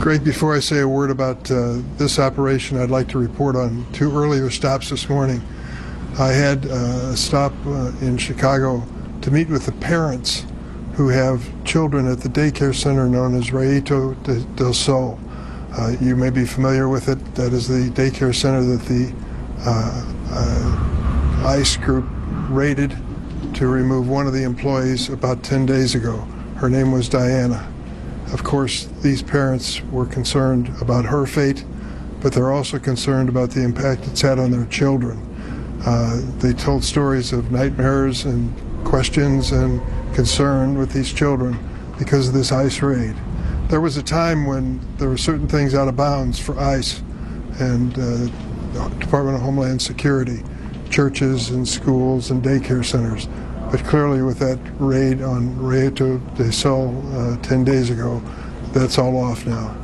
Greg, before I say a word about this operation, I'd like to report on two earlier stops this morning. I had a stop in Chicago to meet with the parents who have children at the daycare center known as Reshape del Sol. You may be familiar with it. That is the daycare center that the ICE group raided to remove one of the employees about 10 days ago. Her name was Diana. Of course, these parents were concerned about her fate, but they're also concerned about the impact it's had on their children. They told stories of nightmares and questions and concern with these children because of this ICE raid. There was a time when there were certain things out of bounds for ICE and the Department of Homeland Security, churches and schools and daycare centers. But clearly with that raid on Reshape del Sol 10 days ago, that's all off now.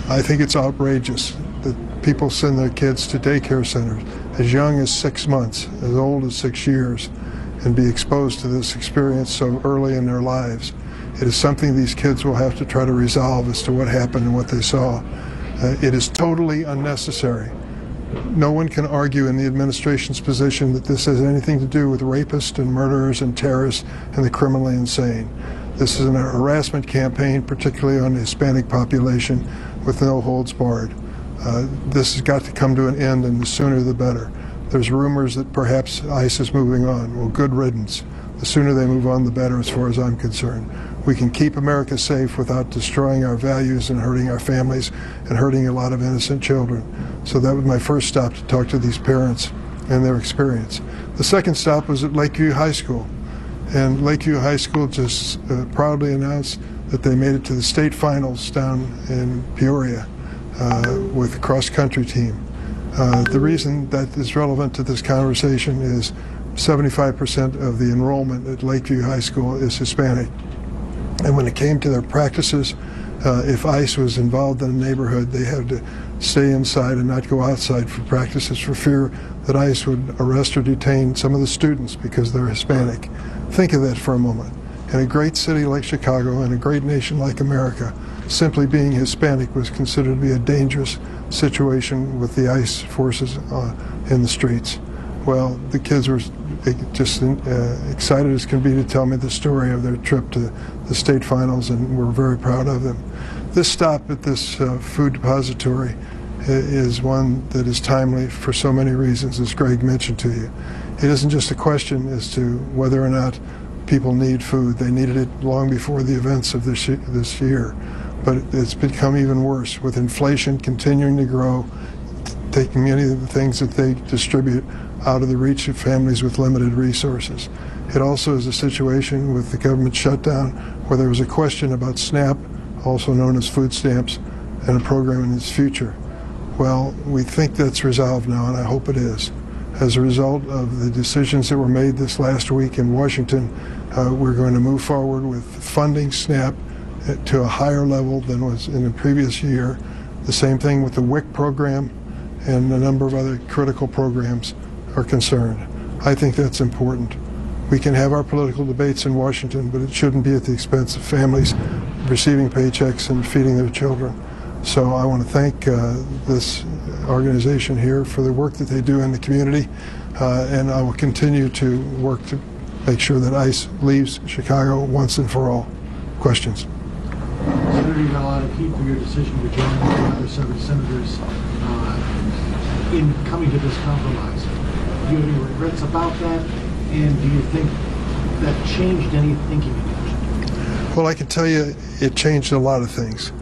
I think it's outrageous that people send their kids to daycare centers as young as 6 months, as old as 6 years, and be exposed to this experience so early in their lives. It is something these kids will have to try to resolve as to what happened and what they saw. It is totally unnecessary. No one can argue in the administration's position that this has anything to do with rapists and murderers and terrorists and the criminally insane. This is a harassment campaign, particularly on the Hispanic population, with no holds barred. This has got to come to an end, and the sooner the better. There's rumors that perhaps ICE is moving on. Well, good riddance. The sooner they move on, the better, as far as I'm concerned. We can keep America safe without destroying our values and hurting our families and hurting a lot of innocent children. So that was my first stop, to talk to these parents and their experience. The second stop was at Lakeview High School. And Lakeview High School just proudly announced that they made it to the state finals down in Peoria with the cross-country team. The reason that is relevant to this conversation is 75% of the enrollment at Lakeview High School is Hispanic. And when it came to their practices, if ICE was involved in a neighborhood, they had to stay inside and not go outside for practices for fear that ICE would arrest or detain some of the students because they're Hispanic. Think of that for a moment. In a great city like Chicago and a great nation like America, simply being Hispanic was considered to be a dangerous situation with the ICE forces in the streets. Well, the kids were just excited as can be to tell me the story of their trip to the state finals, and we're very proud of them. This stop at this food depository is one that is timely for so many reasons, as Greg mentioned to you. It isn't just a question as to whether or not people need food. They needed it long before the events of this year. But it's become even worse with inflation continuing to grow, taking many of the things that they distribute out of the reach of families with limited resources. It also is a situation with the government shutdown where there was a question about SNAP, also known as food stamps, and a program in its future. Well, we think that's resolved now, and I hope it is. As a result of the decisions that were made this last week in Washington, we're going to move forward with funding SNAP to a higher level than was in the previous year. The same thing with the WIC program and a number of other critical programs are concerned. I think that's important. We can have our political debates in Washington, but it shouldn't be at the expense of families receiving paychecks and feeding their children. So I want to thank this organization here for the work that they do in the community, and I will continue to work to make sure that ICE leaves Chicago once and for all. Questions? Senator, you got a lot of heat for your decision to join with the other senators in coming to this compromise. Do you have any regrets about that, and do you think that changed any thinking in yours? Well, I can tell you it changed a lot of things.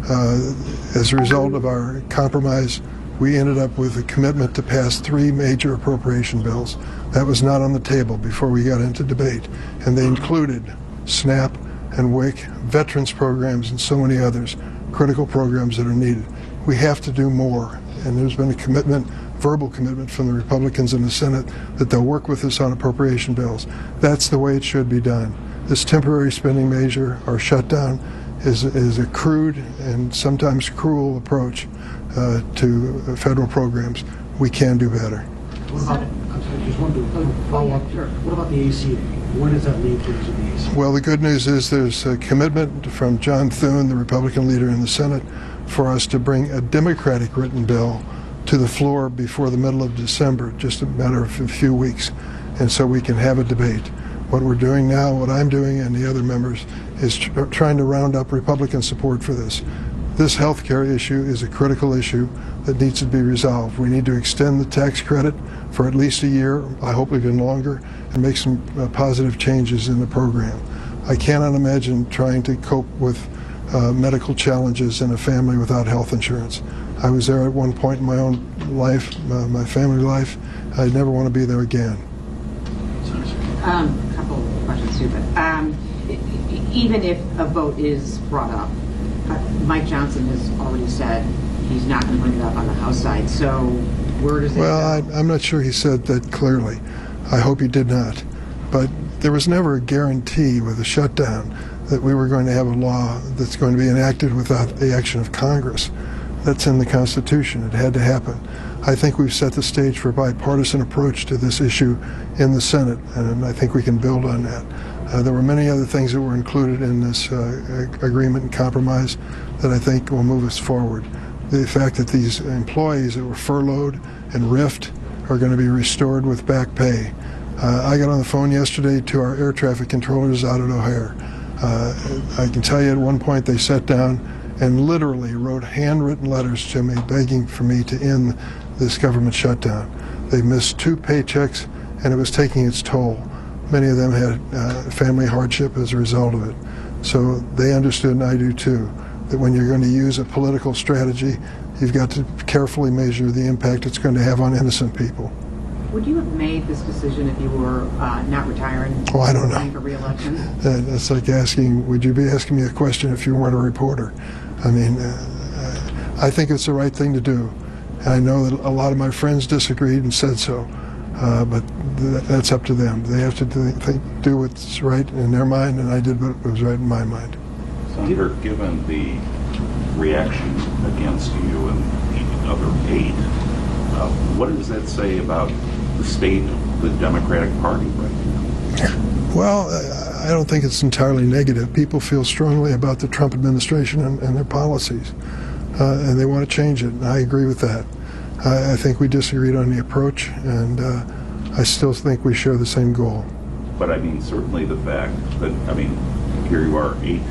As a result of our compromise, we ended up with a commitment to pass 3 major appropriation bills. That was not on the table before we got into debate, and they included SNAP and WIC, veterans programs, and so many others, critical programs that are needed. We have to do more, and there's been a commitment, verbal commitment from the Republicans in the Senate that they'll work with us on appropriation bills. That's the way it should be done. This temporary spending measure, or shutdown, is a crude and sometimes cruel approach to federal programs. We can do better. What about, I'm sorry, just one follow-up. Sure. What about the ACA? Where does that lead to the ACA? Well, the good news is there's a commitment from John Thune, the Republican leader in the Senate, for us to bring a Democratic written bill to the floor before the middle of December, just a matter of a few weeks, and so we can have a debate. What we're doing now, what I'm doing and the other members, is trying to round up Republican support for this. This health care issue is a critical issue that needs to be resolved. We need to extend the tax credit for at least a year, I hope even longer, and make some positive changes in the program. I cannot imagine trying to cope with medical challenges in a family without health insurance. I was there at one point in my own life, my family life. I'd never want to be there again. A couple of questions too, but even if a vote is brought up, Mike Johnson has already said he's not going to bring it up on the House side. So where does it go? I'm not sure he said that clearly. I hope he did not. But there was never a guarantee with a shutdown that we were going to have a law that's going to be enacted without the action of Congress. That's in the Constitution. It had to happen. I think we've set the stage for a bipartisan approach to this issue in the Senate, and I think we can build on that. There were many other things that were included in this agreement and compromise that I think will move us forward. The fact that these employees that were furloughed and RIF'd are going to be restored with back pay. I got on the phone yesterday to our air traffic controllers out at O'Hare. I can tell you at one point they sat down and literally wrote handwritten letters to me begging for me to end this government shutdown. They missed 2 paychecks and it was taking its toll. Many of them had family hardship as a result of it. So they understood, and I do too, that when you're going to use a political strategy, you've got to carefully measure the impact it's going to have on innocent people. Would you have made this decision if you were not retiring? Oh, I don't know. Running for re-election? That's like asking, would you be asking me a question if you weren't a reporter? I mean, I think it's the right thing to do. I know that a lot of my friends disagreed and said so, but that's up to them. They have to do what's right in their mind, and I did what was right in my mind. Senator, given the reaction against you and the other 8, what does that say about the state of the Democratic Party right now? Well, I don't think it's entirely negative. People feel strongly about the Trump administration and their policies, and they want to change it, and I agree with that. I think we disagreed on the approach, and I still think we share the same goal. But I mean, certainly the fact that, I mean, here you are, 8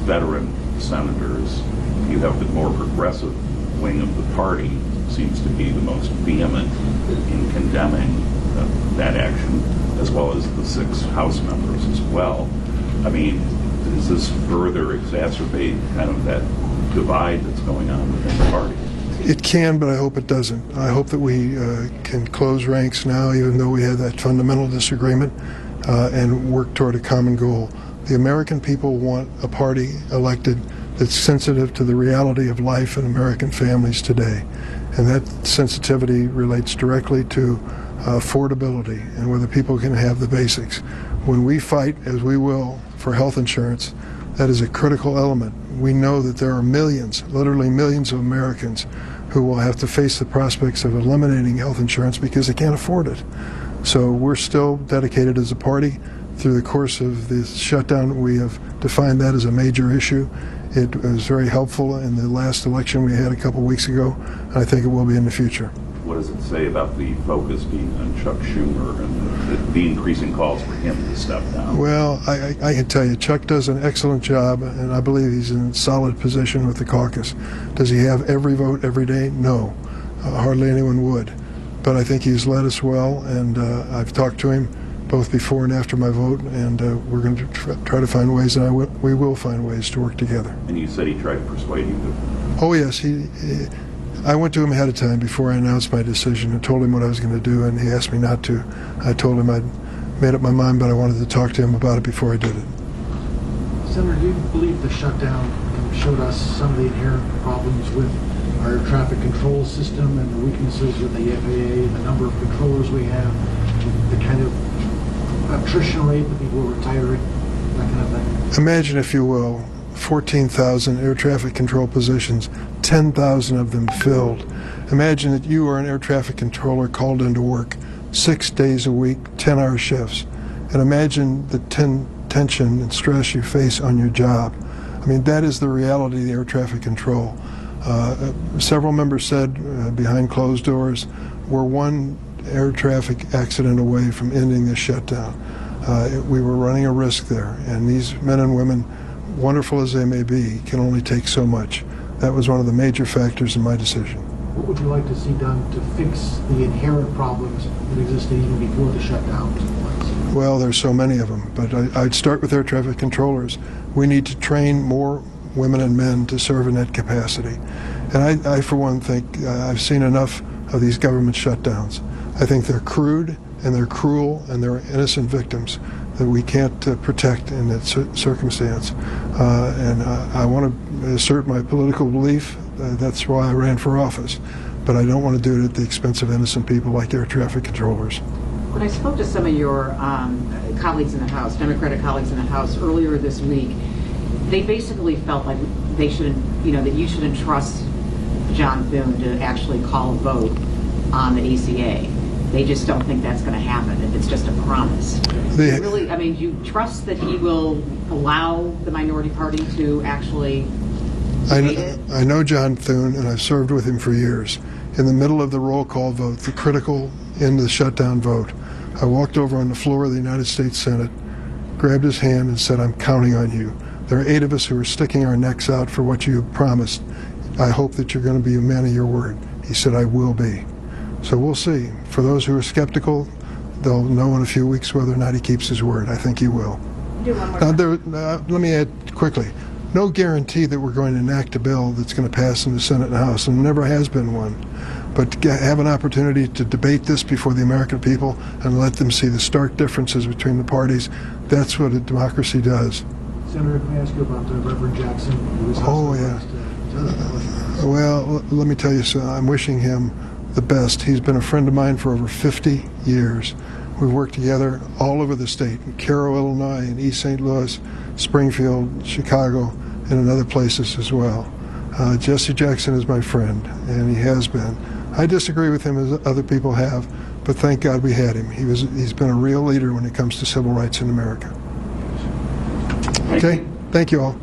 veteran senators. You have the more progressive wing of the party seems to be the most vehement in condemning that action, as well as the 6 House members as well. I mean, does this further exacerbate kind of that divide that's going on within the party? It can, but I hope it doesn't. I hope that we can close ranks now, even though we had that fundamental disagreement, and work toward a common goal. The American people want a party elected that's sensitive to the reality of life in American families today. And that sensitivity relates directly to affordability and whether people can have the basics. When we fight, as we will, for health insurance, that is a critical element. We know that there are millions, literally millions of Americans who will have to face the prospects of eliminating health insurance because they can't afford it. So we're still dedicated as a party. Through the course of this shutdown, we have defined that as a major issue. It was very helpful in the last election we had a couple weeks ago, and I think it will be in the future. What does it say about the focus being on Chuck Schumer and the increasing calls for him to step down? Well, I can tell you, Chuck does an excellent job, and I believe he's in a solid position with the caucus. Does he have every vote every day? No. Hardly anyone would. But I think he's led us well, and I've talked to him both before and after my vote, and we're going to try to find ways, and we will find ways to work together. And you said he tried to persuade you to... Oh, yes. I went to him ahead of time before I announced my decision and told him what I was going to do, and he asked me not to. I told him I'd made up my mind, but I wanted to talk to him about it before I did it. Senator, do you believe the shutdown showed us some of the inherent problems with our traffic control system and the weaknesses with the FAA, the number of controllers we have, the kind of attrition rate, the people who are retiring, that kind of thing? Imagine, if you will, 14,000 air traffic control positions, 10,000 of them filled. Imagine that you are an air traffic controller called into work 6 days a week, 10-hour shifts. And imagine the tension and stress you face on your job. I mean, that is the reality of the air traffic control. Several members said behind closed doors, we're one air traffic accident away from ending this shutdown. We were running a risk there, and these men and women, wonderful as they may be, can only take so much. That was one of the major factors in my decision. What would you like to see done to fix the inherent problems that existed even before the shutdown took place? Well, there's so many of them, but I'd start with air traffic controllers. We need to train more women and men to serve in that capacity. And I for one, think I've seen enough of these government shutdowns. I think they're crude, and they're cruel, and they're innocent victims that we can't protect in that circumstance. And I want to assert my political belief. That's why I ran for office. But I don't want to do it at the expense of innocent people like air traffic controllers. When I spoke to some of your colleagues in the House, Democratic colleagues in the House earlier this week, they basically felt like they shouldn't, that you shouldn't trust John Thune to actually call a vote on the ACA. They just don't think that's going to happen, if it's just a promise. You trust that he will allow the minority party to actually debate it? I know John Thune, and I've served with him for years. In the middle of the roll call vote, the critical in the shutdown vote, I walked over on the floor of the United States Senate, grabbed his hand, and said, I'm counting on you. There are 8 of us who are sticking our necks out for what you promised. I hope that you're going to be a man of your word. He said, I will be. So we'll see. For those who are skeptical, they'll know in a few weeks whether or not he keeps his word. I think he will. Do one more Let me add quickly. No guarantee that we're going to enact a bill that's going to pass in the Senate and House, and there never has been one. But to have an opportunity to debate this before the American people and let them see the stark differences between the parties, that's what a democracy does. Senator, can I ask you about Reverend Jackson? Who was Well, let me tell you, so I'm wishing him the best. He's been a friend of mine for over 50 years. We've worked together all over the state, in Cairo, Illinois, in East St. Louis, Springfield, Chicago, and in other places as well. Jesse Jackson is my friend, and he has been. I disagree with him as other people have, but thank God we had him. He's been a real leader when it comes to civil rights in America. Okay, thank you all.